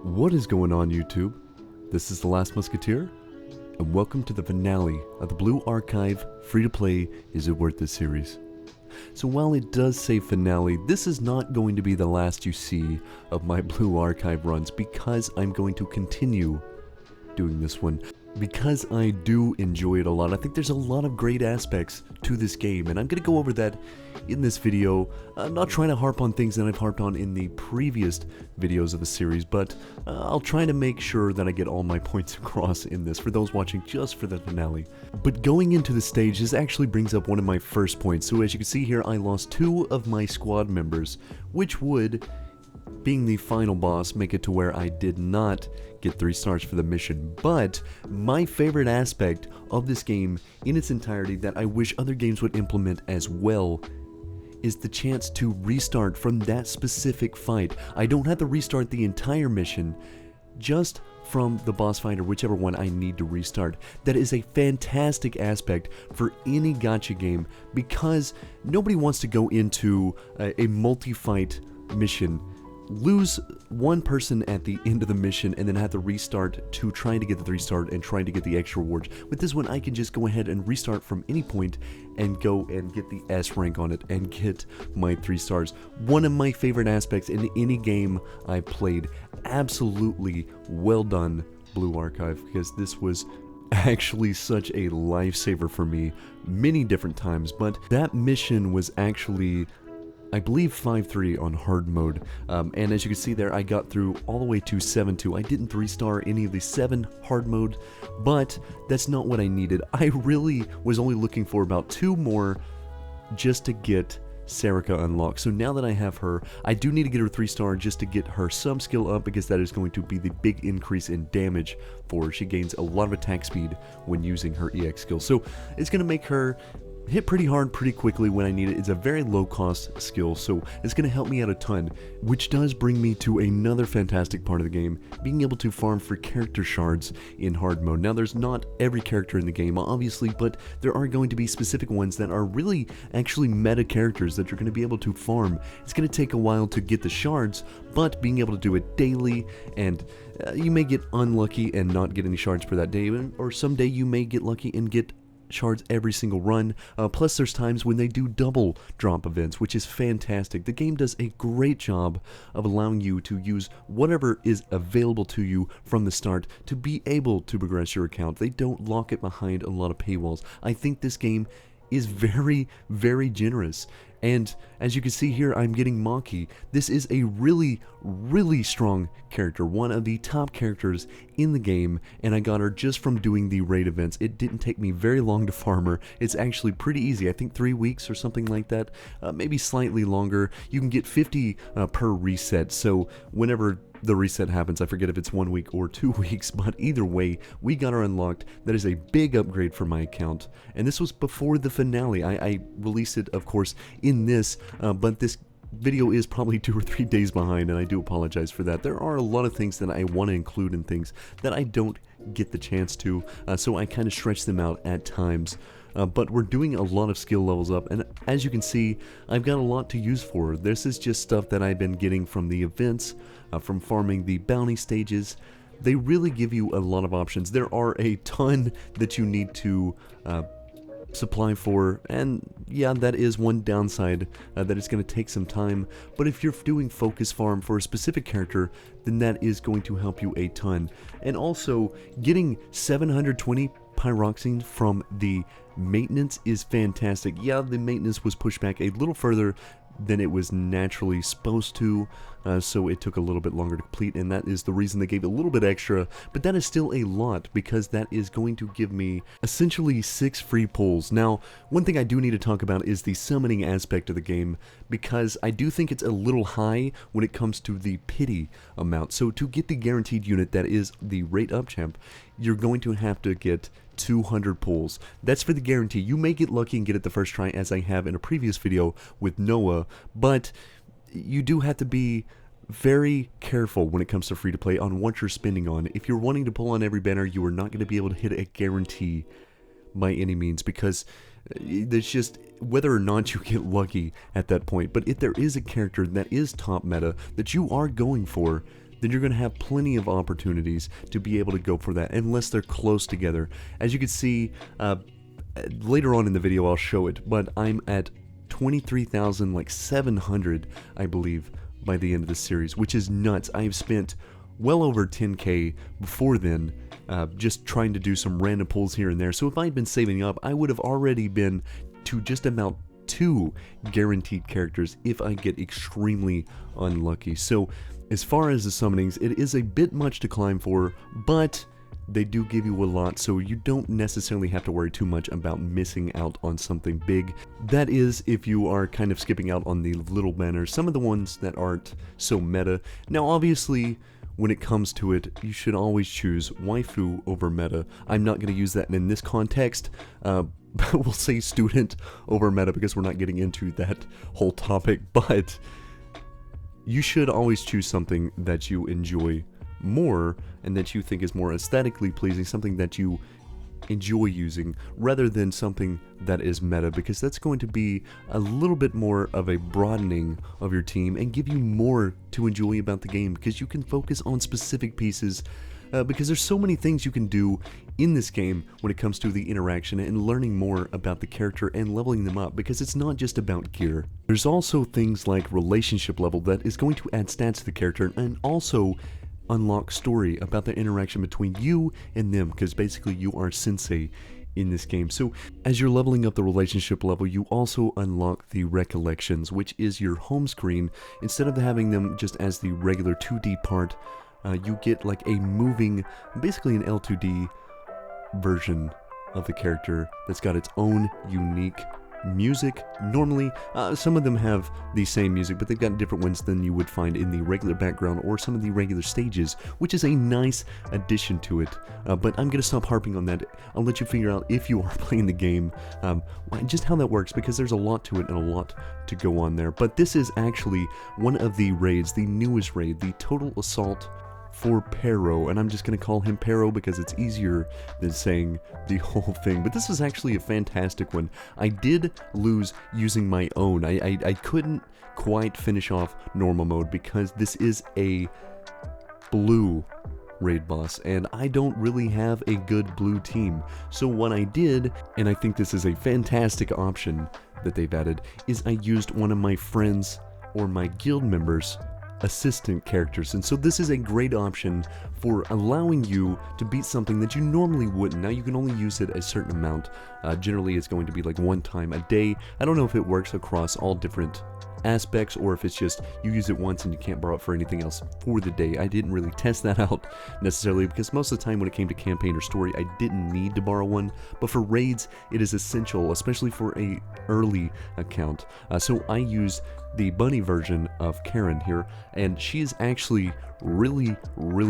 What is going on, YouTube? This is The Last Musketeer, and welcome to the finale of the Blue Archive free-to-play Is It Worth It series. So while it does say finale, this is not going to be the last you see of my Blue Archive runs because I'm going to continue doing this one. Because I do enjoy it a lot. I think there's a lot of great aspects to this game, and I'm going to go over that in this video. I'm not trying to harp on things that I've harped on in the previous videos of the series, but I'll try to make sure that I get all my points across in this for those watching just for the finale. But going into the stage, this actually brings up one of my first points. So as you can see here, I lost 2 of my squad members, which would, being the final boss, make it to where I did not get 3 stars for the mission. But my favorite aspect of this game in its entirety that I wish other games would implement as well is the chance to restart from that specific fight. I don't have to restart the entire mission, just from the boss fight or whichever one I need to restart. That is a fantastic aspect for any gacha game because nobody wants to go into a multi-fight mission, lose one person at the end of the mission, and then have to restart to trying to get the 3 star and trying to get the extra rewards. With this one, I can just go ahead and restart from any point and go and get the S rank on it and get my 3 stars. One of my favorite aspects in any game I played. Absolutely well done, Blue Archive, because this was actually such a lifesaver for me many different times. But that mission was actually, I believe, 5-3 on hard mode, and as you can see there, I got through all the way to 7-2. I didn't 3-star any of the 7 hard mode, but that's not what I needed. I really was only looking for about 2 more just to get Sarika unlocked. So now that I have her, I do need to get her 3-star just to get her some skill up, because that is going to be the big increase in damage for her. She gains a lot of attack speed when using her EX skill, so it's going to make her hit pretty hard pretty quickly when I need it. It's a very low cost skill, so it's going to help me out a ton, which does bring me to another fantastic part of the game, being able to farm for character shards in hard mode. Now, there's not every character in the game, obviously, but there are going to be specific ones that are really actually meta characters that you're going to be able to farm. It's going to take a while to get the shards, but being able to do it daily, and you may get unlucky and not get any shards for that day, or someday you may get lucky and get shards every single run. Plus there's times when they do double drop events, which is fantastic. The game does a great job of allowing you to use whatever is available to you from the start to be able to progress your account. They don't lock it behind a lot of paywalls. I think this game is very, very generous. And as you can see here, I'm getting Maki. This is a really, really strong character, one of the top characters in the game, and I got her just from doing the raid events. It didn't take me very long to farm her. It's actually pretty easy. I think 3 weeks or something like that, maybe slightly longer. You can get 50 per reset, so whenever the reset happens, I forget if it's 1 week or 2 weeks, but either way, we got her unlocked. That is a big upgrade for my account, and this was before the finale. I released it, of course, in this, but this video is probably 2 or 3 days behind, and I do apologize for that. There are a lot of things that I want to include in things that I don't get the chance to, so I kind of stretch them out at times. But we're doing a lot of skill levels up, and as you can see, I've got a lot to use for her. This is just stuff that I've been getting from the events, from farming the bounty stages. They really give you a lot of options. There are a ton that you need to supply for, and yeah, that is one downside, that it's going to take some time. But if you're doing focus farm for a specific character, then that is going to help you a ton. And also, getting 720 pyroxene from the maintenance is fantastic. Yeah, the maintenance was pushed back a little further than it was naturally supposed to, so it took a little bit longer to complete, and that is the reason they gave a little bit extra, but that is still a lot, because that is going to give me essentially 6 free pulls. Now, one thing I do need to talk about is the summoning aspect of the game, because I do think it's a little high when it comes to the pity amount. So to get the guaranteed unit that is the rate up champ, you're going to have to get 200 pulls. That's for the guarantee. You may get lucky and get it the first try, as I have in a previous video with Noah, but you do have to be very careful when it comes to free to play on what you're spending on. If you're wanting to pull on every banner, you are not going to be able to hit a guarantee by any means, because there's just whether or not you get lucky at that point. But if there is a character that is top meta that you are going for, then you're going to have plenty of opportunities to be able to go for that, unless they're close together. As you can see, later on in the video I'll show it, but I'm at 23,700, I believe, by the end of this series, which is nuts. I've spent well over 10k before then, just trying to do some random pulls here and there. So if I'd been saving up, I would have already been to just about 2 guaranteed characters if I get extremely unlucky. So as far as the summonings, it is a bit much to climb for, but they do give you a lot, so you don't necessarily have to worry too much about missing out on something big. That is, if you are kind of skipping out on the little banners, some of the ones that aren't so meta. Now obviously, when it comes to it, you should always choose waifu over meta. I'm not going to use that in this context, we'll say student over meta because we're not getting into that whole topic, but you should always choose something that you enjoy more and that you think is more aesthetically pleasing, something that you enjoy using, rather than something that is meta, because that's going to be a little bit more of a broadening of your team and give you more to enjoy about the game, because you can focus on specific pieces, because there's so many things you can do in this game when it comes to the interaction and learning more about the character and leveling them up, because it's not just about gear. There's also things like relationship level that is going to add stats to the character, and also unlock story about the interaction between you and them, because basically you are sensei in this game. So as you're leveling up the relationship level, you also unlock the recollections, which is your home screen. Instead of having them just as the regular 2D part, you get like a moving, basically an L2D version of the character that's got its own unique music. Normally, some of them have the same music, but they've got different ones than you would find in the regular background or some of the regular stages, which is a nice addition to it. But I'm going to stop harping on that. I'll let you figure out, if you are playing the game, just how that works, because there's a lot to it and a lot to go on there. But this is actually one of the raids, the newest raid, the Total Assault for Pero, and I'm just going to call him Pero because it's easier than saying the whole thing. But this is actually a fantastic one. I did lose using my own. I couldn't quite finish off normal mode because this is a blue raid boss, and I don't really have a good blue team. So what I did, and I think this is a fantastic option that they've added, is I used one of my friends or my guild members' assistant characters. And so this is a great option for allowing you to beat something that you normally wouldn't. Now you can only use it a certain amount. Generally it's going to be like one time a day. I don't know if it works across all different aspects or if it's just you use it once and you can't borrow it for anything else for the day. I didn't really test that out necessarily, because most of the time when it came to campaign or story I didn't need to borrow one, but for raids it is essential, especially for a early account. So I use the bunny version of Karen here, and she is actually really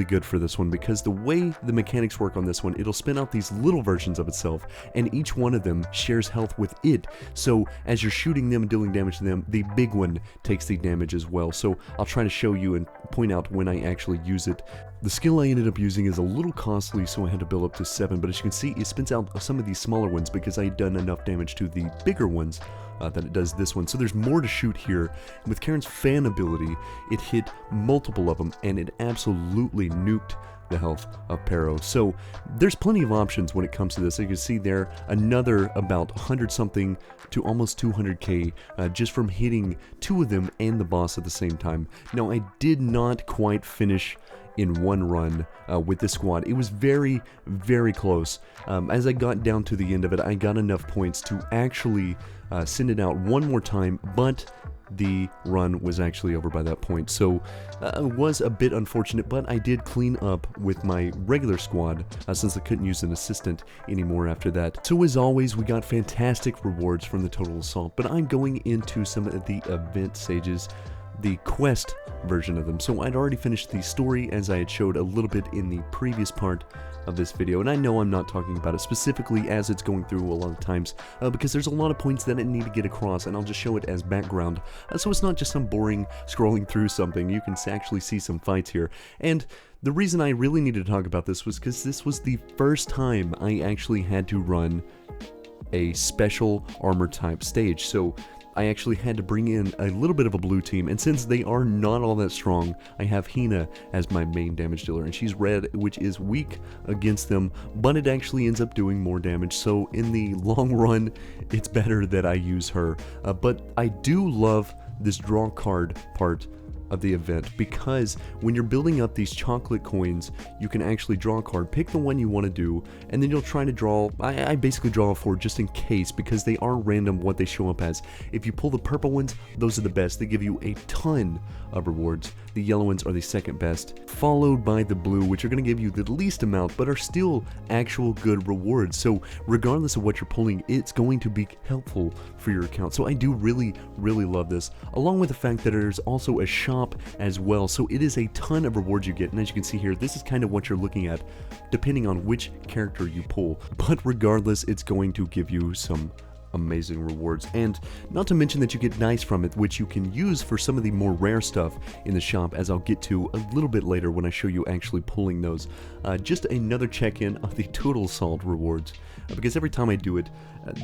good for this one, because the way the mechanics work on this one, it'll spin out these little versions of itself, and each one of them shares health with it. So as you're shooting them and dealing damage to them, the big one takes the damage as well. So I'll try to show you and point out when I actually use it. The skill I ended up using is a little costly, so I had to build up to 7, but as you can see, it spins out some of these smaller ones because I had done enough damage to the bigger ones that it does this one. So there's more to shoot here. With Karen's fan ability, it hit multiple of them, and it absolutely nuked the health of Pero. So there's plenty of options when it comes to this. You can see there another about 100 something to almost 200k just from hitting 2 of them and the boss at the same time. Now I did not quite finish in one run with this squad. It was very close. As I got down to the end of it, I got enough points to actually send it out one more time, but the run was actually over by that point. So it was a bit unfortunate, but I did clean up with my regular squad since I couldn't use an assistant anymore after that. So as always, we got fantastic rewards from the Total Assault, but I'm going into some of the event stages, the quest version of them. So I'd already finished the story, as I had showed a little bit in the previous part of this video, and I know I'm not talking about it specifically as it's going through a lot of times because there's a lot of points that I need to get across, and I'll just show it as background so it's not just some boring scrolling through something. You can actually see some fights here. And the reason I really needed to talk about this was because this was the first time I actually had to run a special armor type stage. So I actually had to bring in a little bit of a blue team, and since they are not all that strong, I have Hina as my main damage dealer, and she's red, which is weak against them, but it actually ends up doing more damage, so in the long run, it's better that I use her. But I do love this draw card part of the event, because when you're building up these chocolate coins, you can actually draw a card, pick the one you want to do, and then you'll try to draw, I basically draw 4 just in case, because they are random what they show up as. If you pull the purple ones, those are the best. They give you a ton of rewards. The yellow ones are the second best, followed by the blue, which are going to give you the least amount, but are still actual good rewards. So regardless of what you're pulling, it's going to be helpful for your account. So I do really love this, along with the fact that there's also a shop as well, so it is a ton of rewards you get, and as you can see here, this is kind of what you're looking at depending on which character you pull, but regardless, it's going to give you some amazing rewards, and not to mention that you get dice from it, which you can use for some of the more rare stuff in the shop, as I'll get to a little bit later when I show you actually pulling those. Just another check-in of the total salt rewards, because every time I do it,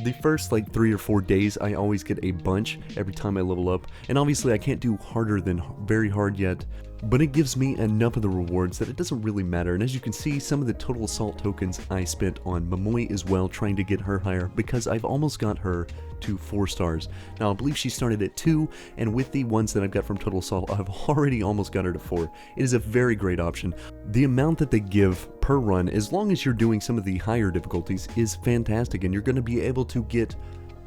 the first like 3 or 4 days, I always get a bunch every time I level up, and obviously I can't do harder than very hard yet, but it gives me enough of the rewards that it doesn't really matter. And as you can see, some of the total assault tokens I spent on Momoe as well, trying to get her higher, because I've almost got her to 4 stars. Now I believe she started at 2, and with the ones that I've got from Total Assault, I've already almost got her to 4. It is a very great option. The amount that they give per run, as long as you're doing some of the higher difficulties, is fantastic, and you're going to be able to get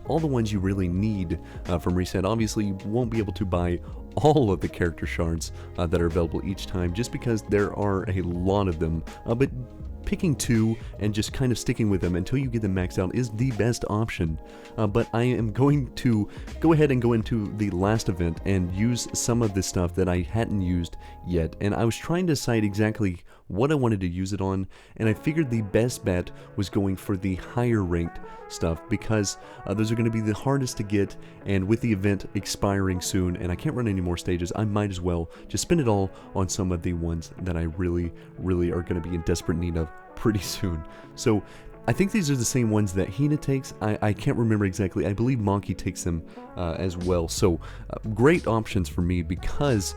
all the ones you really need from Reset. Obviously, you won't be able to buy all of the character shards that are available each time, just because there are a lot of them, but picking 2 and just kind of sticking with them until you get them maxed out is the best option. But I am going to go ahead and go into the last event and use some of the stuff that I hadn't used yet, and I was trying to decide exactly what I wanted to use it on, and I figured the best bet was going for the higher ranked stuff, because those are going to be the hardest to get, and with the event expiring soon and I can't run any more stages, I might as well just spend it all on some of the ones that I really are going to be in desperate need of pretty soon. So I think these are the same ones that Hina takes. I can't remember exactly. I believe Monkey takes them as well. So great options for me, because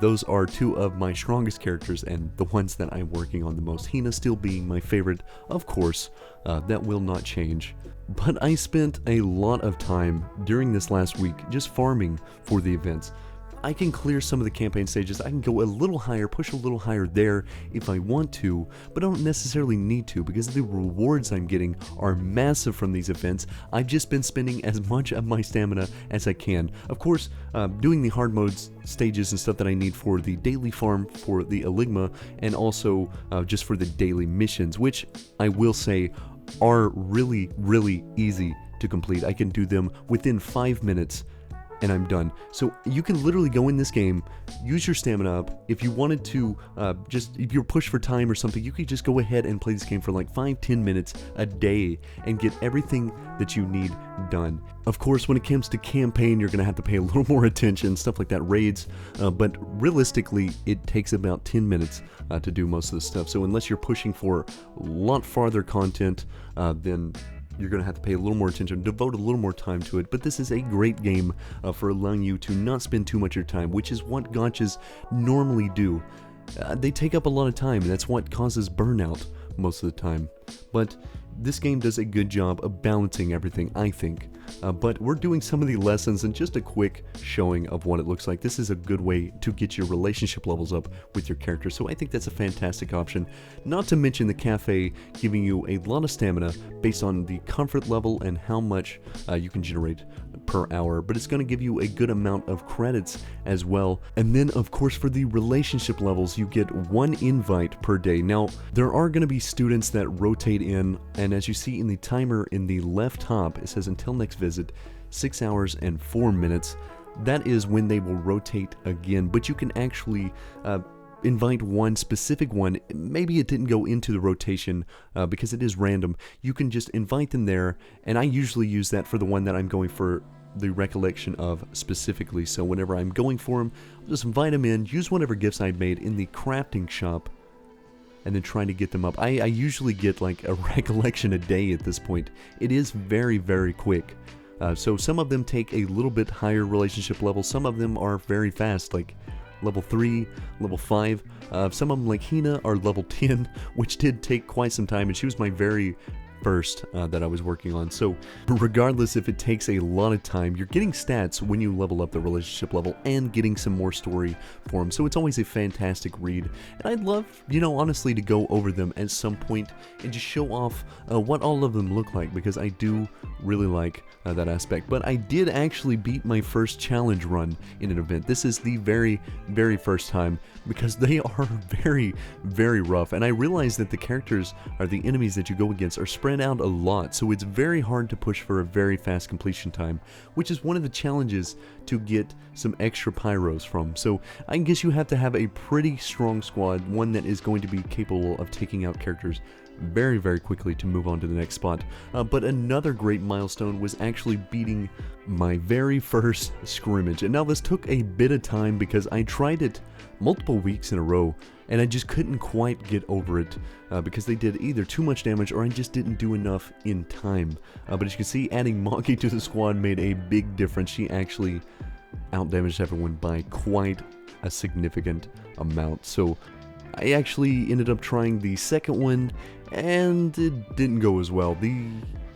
those are 2 of my strongest characters and the ones that I'm working on the most. Hina still being my favorite, of course. That will not change. But I spent a lot of time during this last week just farming for the events. I can clear some of the campaign stages. I can go a little higher, push a little higher there if I want to, but I don't necessarily need to, because the rewards I'm getting are massive from these events. I've just been spending as much of my stamina as I can. Of course, doing the hard modes stages and stuff that I need for the daily farm for the Enigma, and also just for the daily missions, which I will say are really easy to complete. I can do them within 5 minutes and I'm done. So you can literally go in this game, use your stamina up. If you wanted to, if you're pushed for time or something, you could just go ahead and play this game for like 5-10 minutes a day and get everything that you need done. Of course, when it comes to campaign, you're going to have to pay a little more attention, stuff like that, raids, but realistically, it takes about 10 minutes to do most of this stuff. So unless you're pushing for a lot farther content, then you're going to have to pay a little more attention, devote a little more time to it. But this is a great game for allowing you to not spend too much of your time, which is what gachas normally do. They take up a lot of time, and that's what causes burnout most of the time. But this game does a good job of balancing everything, I think. But we're doing some of the lessons and just a quick showing of what it looks like. This is a good way to get your relationship levels up with your character, so I think that's a fantastic option. Not to mention the cafe giving you a lot of stamina based on the comfort level and how much you can generate per hour, but it's going to give you a good amount of credits as well. And then of course for the relationship levels, you get 1 invite per day. Now there are going to be students that rotate in, and as you see in the timer in the left top, it says until next visit, 6 hours and 4 minutes. That is when they will rotate again, but you can actually invite one specific one. Maybe it didn't go into the rotation because it is random. You can just invite them there, and I usually use that for the one that I'm going for the recollection of specifically. So whenever I'm going for them, I'll just invite them in, use whatever gifts I'd made in the crafting shop, and then trying to get them up. I usually get like a recollection a day at this point. It is very quick. So some of them take a little bit higher relationship level, some of them are very fast, like level 3, level 5. Some of them, like Hina, are level 10, which did take quite some time, and she was my very first that I was working on. So regardless if it takes a lot of time, you're getting stats when you level up the relationship level and getting some more story for them. So it's always a fantastic read. And I'd love, honestly, to go over them at some point and just show off what all of them look like, because I do really like that aspect. But I did actually beat my first challenge run in an event. This is the very, very first time, because they are very, very rough. And I realized that the characters, or the enemies that you go against, are spread out a lot, so it's very hard to push for a very fast completion time, which is one of the challenges to get some extra pyros from. So I guess you have to have a pretty strong squad, one that is going to be capable of taking out characters very, very quickly to move on to the next spot. But another great milestone was actually beating my very first scrimmage. And now this took a bit of time because I tried it multiple weeks in a row, and I just couldn't quite get over it because they did either too much damage or I just didn't do enough in time. But as you can see, adding Monkey to the squad made a big difference. She actually outdamaged everyone by quite a significant amount. So I actually ended up trying the second one, and it didn't go as well. They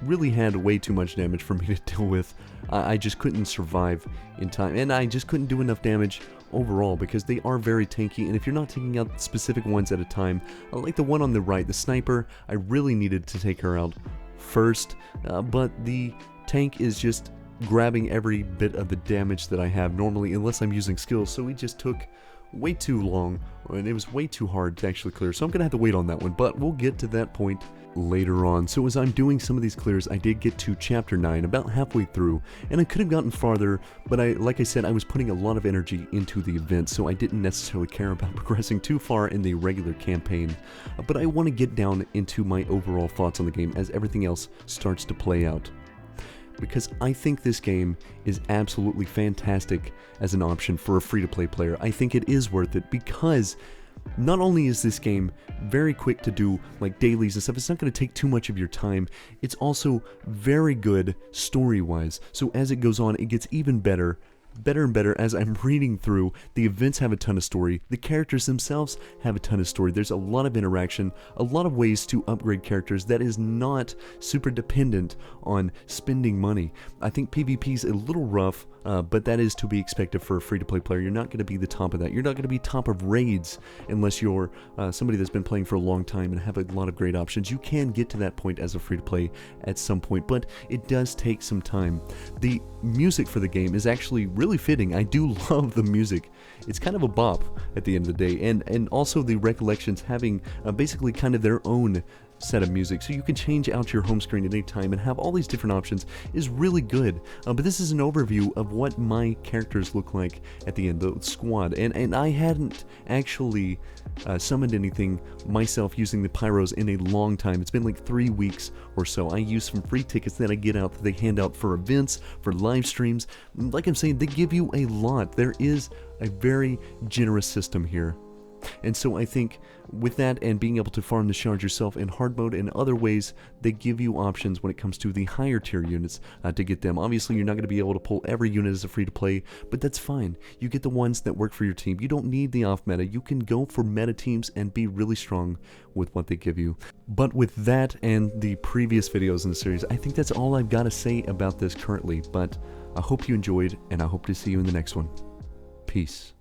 really had way too much damage for me to deal with. I just couldn't survive in time, and I just couldn't do enough damage overall because they are very tanky, and if you're not taking out specific ones at a time, like the one on the right, the sniper, I really needed to take her out first, but the tank is just grabbing every bit of the damage that I have normally, unless I'm using skills, so it just took way too long, and it was way too hard to actually clear, so I'm gonna have to wait on that one, but we'll get to that point later on. So as I'm doing some of these clears, I did get to chapter 9 about halfway through, and I could have gotten farther, but like I said, I was putting a lot of energy into the event, so I didn't necessarily care about progressing too far in the regular campaign. But I want to get down into my overall thoughts on the game as everything else starts to play out, because I think this game is absolutely fantastic as an option for a free-to-play player. I think it is worth it because not only is this game very quick to do, like dailies and stuff, it's not going to take too much of your time, it's also very good story-wise. So as it goes on, it gets even better and better as I'm reading through. The events have a ton of story, the characters themselves have a ton of story, there's a lot of interaction, a lot of ways to upgrade characters that is not super dependent on spending money. I think PvP is a little rough, but that is to be expected for a free-to-play player. You're not going to be the top of that. You're not going to be top of raids unless you're somebody that's been playing for a long time and have a lot of great options. You can get to that point as a free-to-play at some point, but it does take some time. The music for the game is actually really fitting. I do love the music. It's kind of a bop at the end of the day, and also the Recollections having basically kind of their own set of music, so you can change out your home screen at any time and have all these different options, is really good. But this is an overview of what my characters look like at the end, the squad, and I hadn't actually summoned anything myself using the pyros in a long time. It's been like 3 weeks or so. I use some free tickets that I get out that they hand out for events, for live streams. Like I'm saying, they give you a lot. There is a very generous system here. And so I think with that and being able to farm the shards yourself in hard mode and other ways, they give you options when it comes to the higher tier units to get them. Obviously, you're not going to be able to pull every unit as a free-to-play, but that's fine. You get the ones that work for your team. You don't need the off-meta. You can go for meta teams and be really strong with what they give you. But with that and the previous videos in the series, I think that's all I've got to say about this currently. But I hope you enjoyed, and I hope to see you in the next one. Peace.